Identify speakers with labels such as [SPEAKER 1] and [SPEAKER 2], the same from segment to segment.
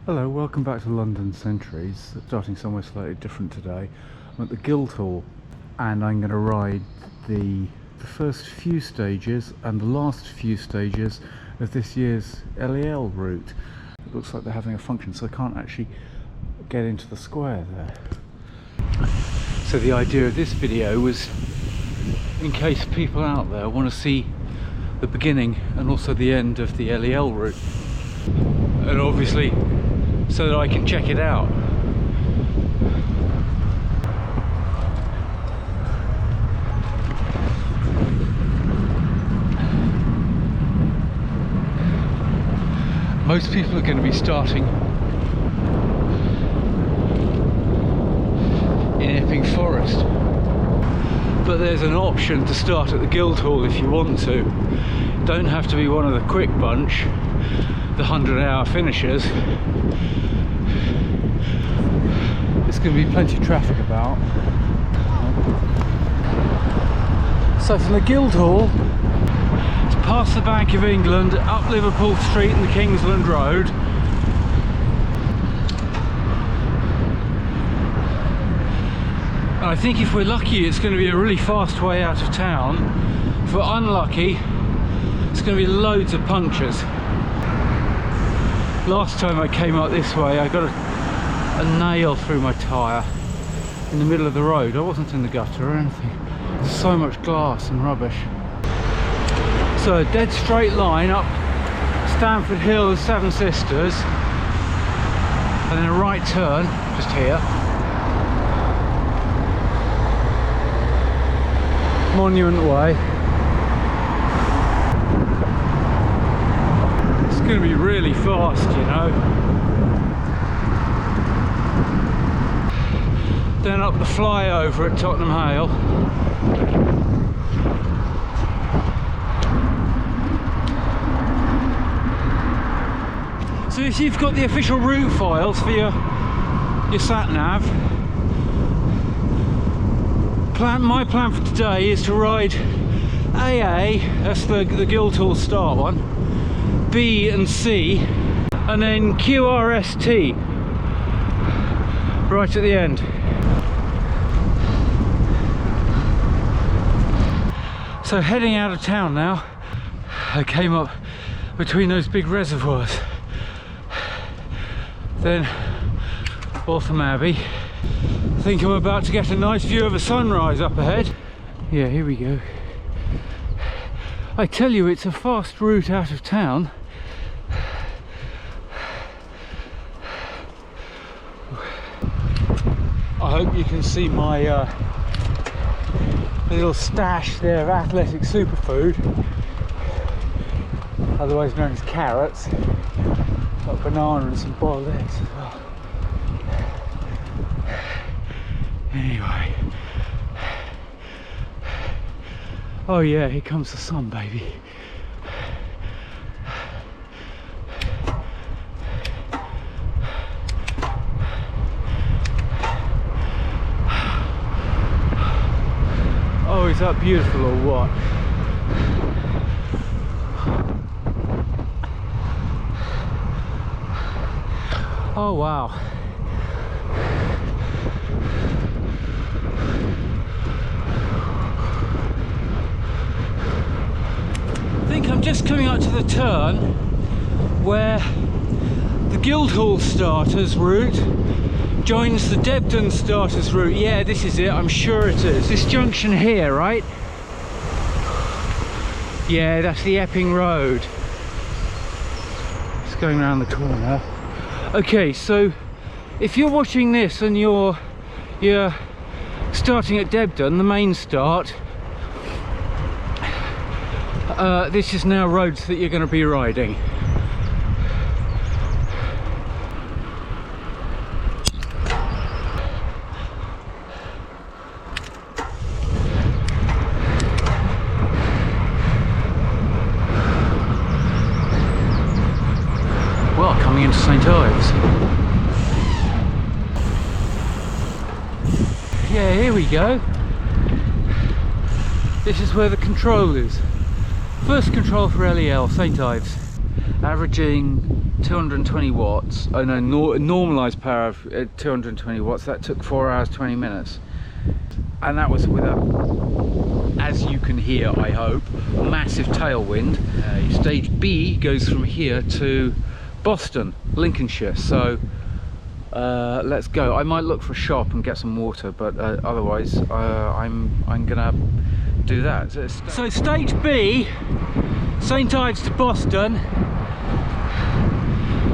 [SPEAKER 1] Hello, welcome back to London Centuries. Starting somewhere slightly different today. I'm at the Guildhall and I'm going to ride the first few stages and the last few stages of this year's LEL route. It looks like they're having a function, so I can't actually get into the square there. So the idea of this video was in case people out there want to see the beginning and also the end of the LEL route, and obviously so that I can check it out. Most people are going to be starting in Epping Forest, but there's an option to start at the Guildhall if you want to. You don't have to be one of the quick bunch, the 100-hour finishers. There's going to be plenty of traffic about. So from the Guildhall, it's past the Bank of England, up Liverpool Street and the Kingsland Road. And I think if we're lucky, it's going to be a really fast way out of town. If we're unlucky, it's going to be loads of punctures. Last time I came up this way, I got a nail through my tyre in the middle of the road. I wasn't in the gutter or anything. There's so much glass and rubbish. So a dead straight line up Stamford Hill and Seven Sisters, and then a right turn just here. Monument Way. It's going to be really fast, you know. Then up the flyover at Tottenham Hale. So if you've got the official route files for your sat-nav, my plan for today is to ride AA, that's the Guildhall start one, B and C, and then QRST right at the end. So heading out of town now. I came up between those big reservoirs, then Waltham Abbey. I think I'm about to get a nice view of a sunrise up ahead. Yeah, here we go. I tell you, it's a fast route out of town. I hope you can see my little stash there of athletic superfood, otherwise known as carrots. Got a banana and some boiled eggs as well. Anyway, oh yeah, here comes the sun, baby. Oh, is that beautiful or what? Oh wow. I think I'm just coming up to the turn where the Guildhall starters route joins the Debden starters route. Yeah, this is it, I'm sure it is. This junction here, right? Yeah, that's the Epping Road. It's going around the corner. Okay, so if you're watching this and you're starting at Debden, the main start, this is now roads that you're going to be riding. Well, coming into St Ives. Yeah, here we go. This is where the control is. First control for LEL, St Ives. averaging 220 watts. Oh no, normalized power of 220 watts. That took 4 hours 20 minutes, and that was with a, as you can hear, I hope, massive tailwind. Stage B goes from here to Boston, Lincolnshire. So let's go. I might look for a shop and get some water, but otherwise I'm gonna do that. So stage B, St Ives to Boston.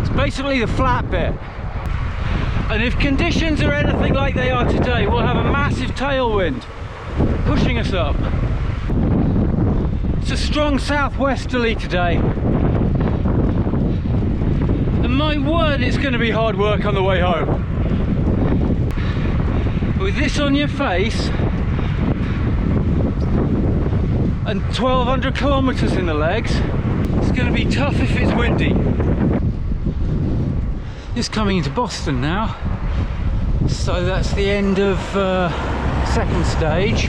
[SPEAKER 1] It's basically the flat bit, and if conditions are anything like they are today, we'll have a massive tailwind pushing us up. It's a strong southwesterly today, and my word, it's going to be hard work on the way home. With this on your face and 1200 kilometers in the legs, it's going to be tough if it's windy. Just coming into Boston now, so that's the end of second stage.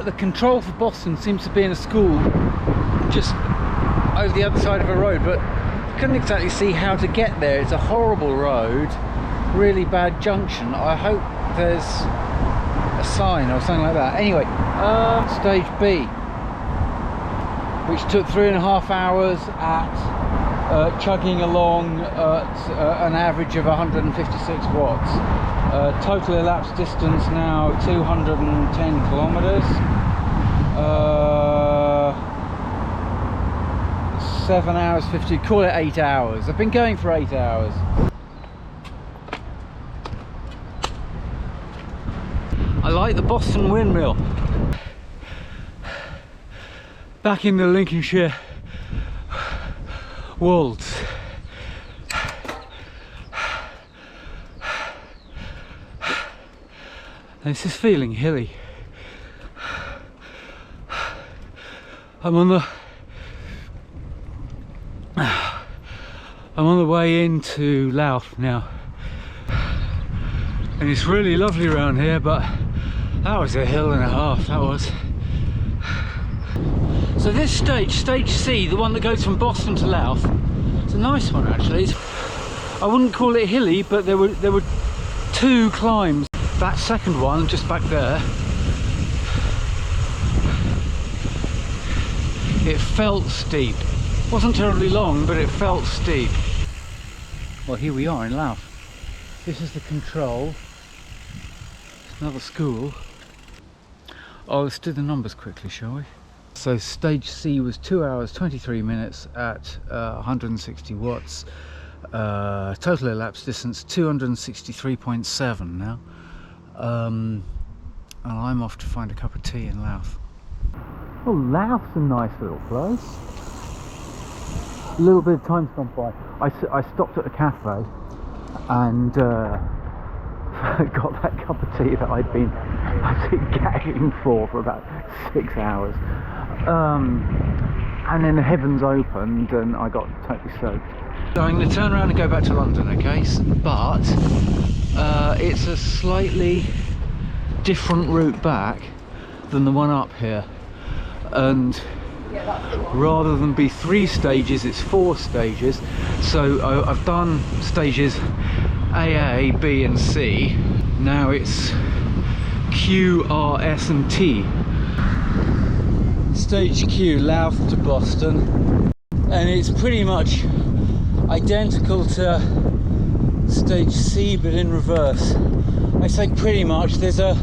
[SPEAKER 1] The control for Boston seems to be in a school just over the other side of a road, but I couldn't exactly see how to get there. It's a horrible road, really bad junction. I hope there's a sign or something like that. Anyway, stage B, which took 3.5 hours at chugging along at an average of 156 watts. Total elapsed distance now 210 kilometers. 7 hours 50, call it 8 hours. I've been going for 8 hours. I like the Boston windmill. Back in the Lincolnshire Wolds. This is feeling hilly. I'm on the way into Louth now, and it's really lovely around here, but that was a hill and a half, that was. So this stage, stage C, the one that goes from Boston to Louth, it's a nice one actually. I wouldn't call it hilly, but there were 2 climbs. That second one just back there, it felt steep. Wasn't terribly long, but it felt steep. Well, here we are in Louth. This is the control. It's another school. Oh, let's do the numbers quickly, shall we? So stage C was 2 hours 23 minutes at 160 watts. Total elapsed distance 263.7 now. And I'm off to find a cup of tea in Louth. Oh, Louth's a nice little place. A little bit of time's gone by. I stopped at a cafe and got that cup of tea that I'd been gagging for about 6 hours. And then the heavens opened and I got totally soaked. So I'm going to turn around and go back to London, okay? But it's a slightly different route back than the one up here. And rather than be 3 stages, it's 4 stages. So I've done stages AA, B and C. Now it's Q, R, S and T. Stage Q, Louth to Boston, and it's pretty much identical to stage C but in reverse. I say pretty much. There's a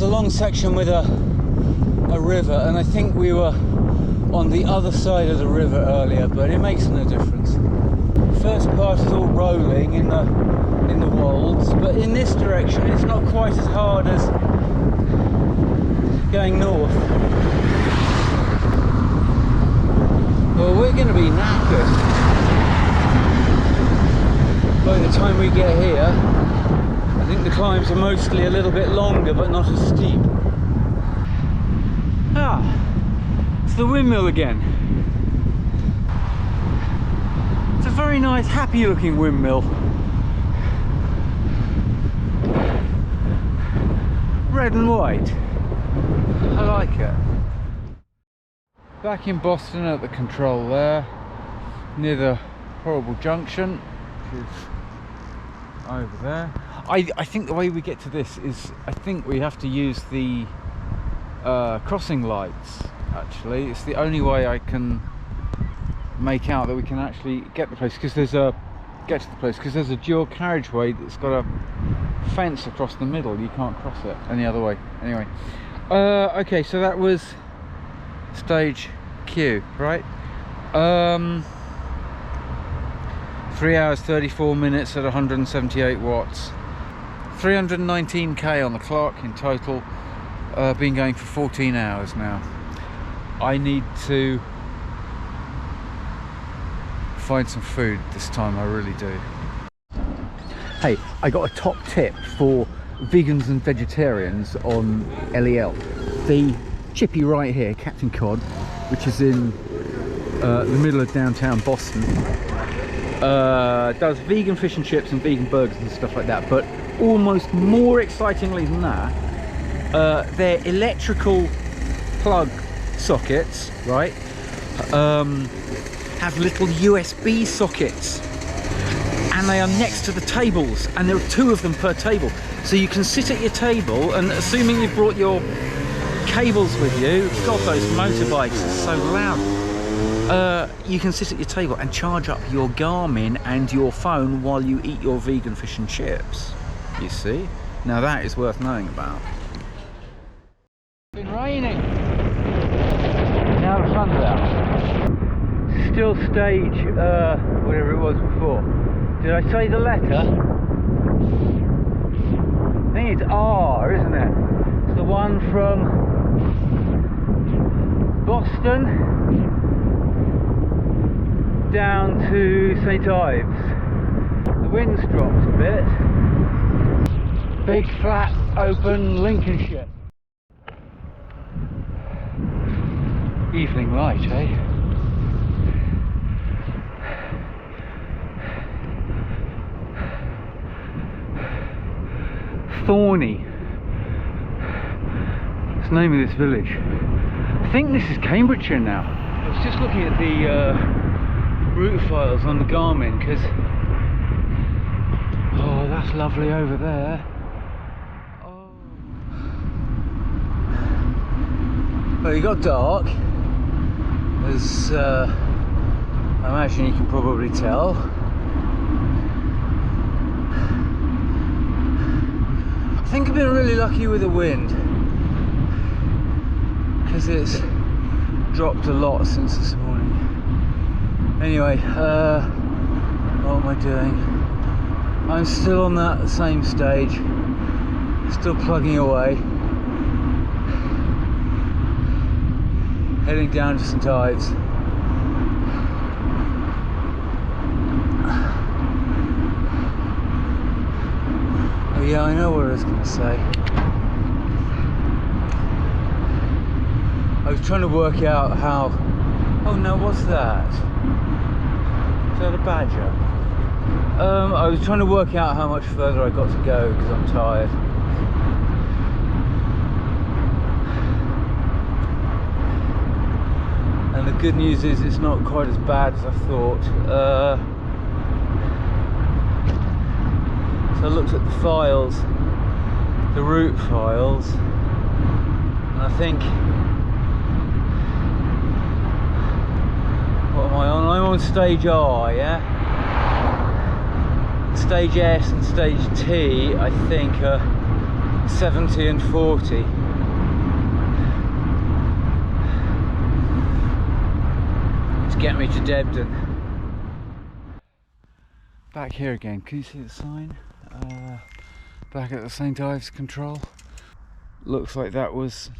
[SPEAKER 1] long section with a river, and I think we were on the other side of the river earlier, but it makes no difference. First part is all rolling in the wolds, but in this direction it's not quite as hard as going north. Well, we're going to be knackered by the time we get here. I think the climbs are mostly a little bit longer but not as steep. It's the windmill again. It's a very nice, happy looking windmill. Red and white. I like it. Back in Boston at the control there. near the horrible junction, which is over there. I think the way we get to this is, I think we have to use the crossing lights. Actually, it's the only way I can make out that we can actually get the place, because there's a dual carriageway that's got a fence across the middle. You can't cross it any other way. Anyway, okay, so that was stage Q, right? 3 hours 34 minutes at 178 watts, 319k on the clock in total. Been going for 14 hours now. I need to find some food this time, I really do. Hey, I got a top tip for vegans and vegetarians on LEL. The chippy right here, Captain Cod, which is in the middle of downtown Boston, does vegan fish and chips and vegan burgers and stuff like that. But almost more excitingly than that, their electrical plug sockets, right, have little USB sockets, and they are next to the tables, and there are 2 of them per table, so you can sit at your table, and assuming you've brought your cables with you, God, those motorbikes are so loud, you can sit at your table and charge up your Garmin and your phone while you eat your vegan fish and chips. You see, now that is worth knowing about. It's been raining, now the sun's out. Still stage whatever it was before. Did I say the letter? I think it's R, isn't it? It's the one from Boston down to St. Ives. The wind's dropped a bit. Big flat open Lincolnshire. Evening light, eh? Thorny. That's the name of this village. I think this is Cambridgeshire now. I was just looking at the route files on the Garmin, because oh, that's lovely over there. Oh, well, it got dark, as I imagine you can probably tell. I think I've been really lucky with the wind, because it's dropped a lot since this morning. Anyway, what am I doing? I'm still on that same stage, still plugging away, heading down to St. Ives. Oh yeah, I know what I was going to say. I was trying to work out how... Oh no, what's that? Is that a badger? I was trying to work out how much further I got to go, because I'm tired. And the good news is it's not quite as bad as I thought. So I looked at the files, the route files, and I think... What am I on? I'm on stage R, yeah? Stage S and stage T, I think, are 70 and 40. To get me to Debden. Back here again, can you see the sign? Back at the St. Ives control. Looks like that was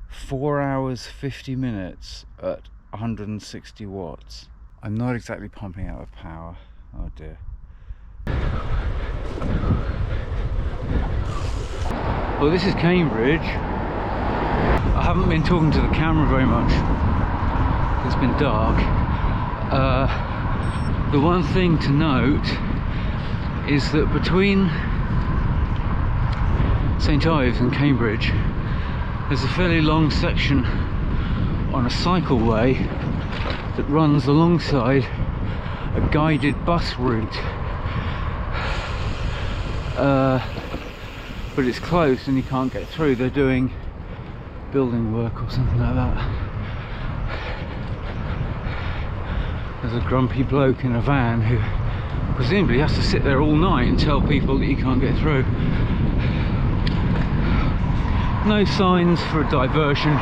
[SPEAKER 1] 4 hours 50 minutes at 160 watts. I'm not exactly pumping out the power. Oh dear. Well, this is Cambridge. I haven't been talking to the camera very much. It's been dark. The one thing to note is that between St. Ives and Cambridge there's a fairly long section on a cycleway that runs alongside a guided bus route, but it's closed and you can't get through. They're doing building work or something like that. There's a grumpy bloke in a van who presumably has to sit there all night and tell people that you can't get through. No signs for a diversion,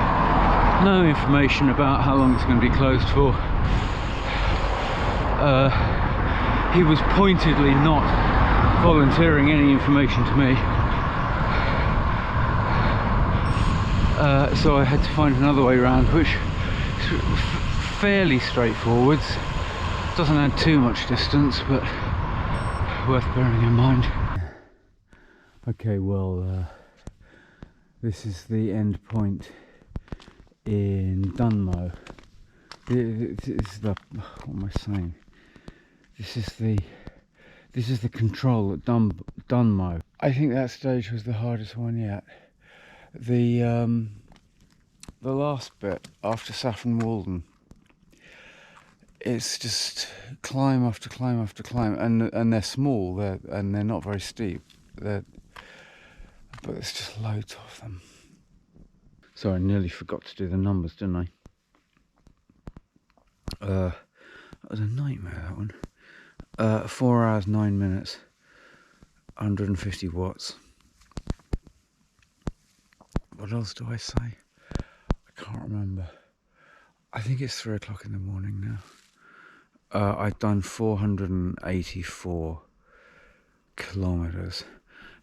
[SPEAKER 1] no information about how long it's going to be closed for. He was pointedly not volunteering any information to me, so I had to find another way around, which is fairly straightforward. Doesn't add too much distance, but worth bearing in mind. Okay, well, this is the end point in Dunmow. This is the, what am I saying? This is the control at Dunmow. I think that stage was the hardest one yet. The last bit after Saffron Walden, it's just climb after climb after climb, and they're small, and they're not very steep. But there's just loads of them. Sorry, I nearly forgot to do the numbers, didn't I? That was a nightmare, that one. 4 hours 9 minutes, 150 watts. What else do I say? I can't remember. I think it's 3 o'clock in the morning now. I've done 484 kilometers.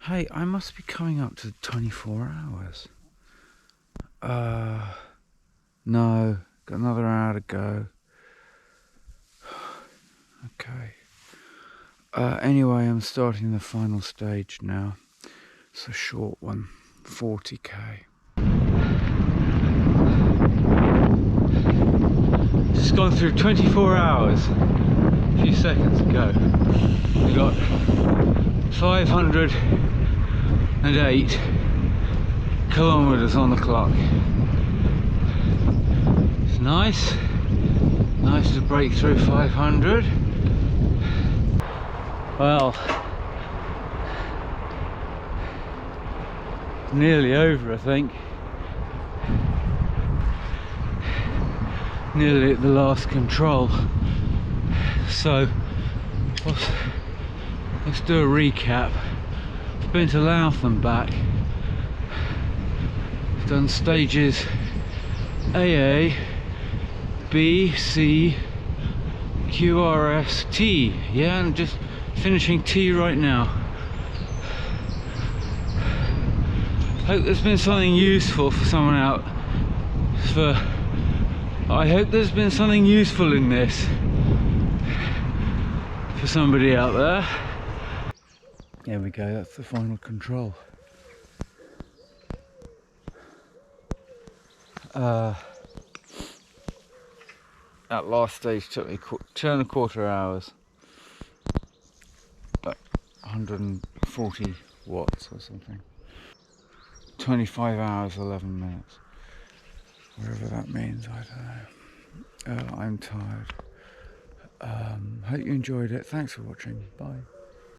[SPEAKER 1] Hey, I must be coming up to 24 hours. No, got another hour to go. Okay. Anyway, I'm starting the final stage now. It's a short one, 40k. Just gone through 24 hours a few seconds ago. We got 508 kilometers on the clock. It's nice to break through 500. Well, nearly over, I think. Nearly at the last control. So let's do a recap. I've been to Louth and back. I've done stages AA, B, C, Q, R, S, T. Yeah, and just finishing T right now. Hope there's been something useful for someone out. I hope there's been something useful in this for somebody out there. There we go, that's the final control. That last stage took me 2.25 hours. Like 140 watts or something. 25 hours 11 minutes. Whatever that means, I don't know. I'm tired. Hope you enjoyed it. Thanks for watching. Bye.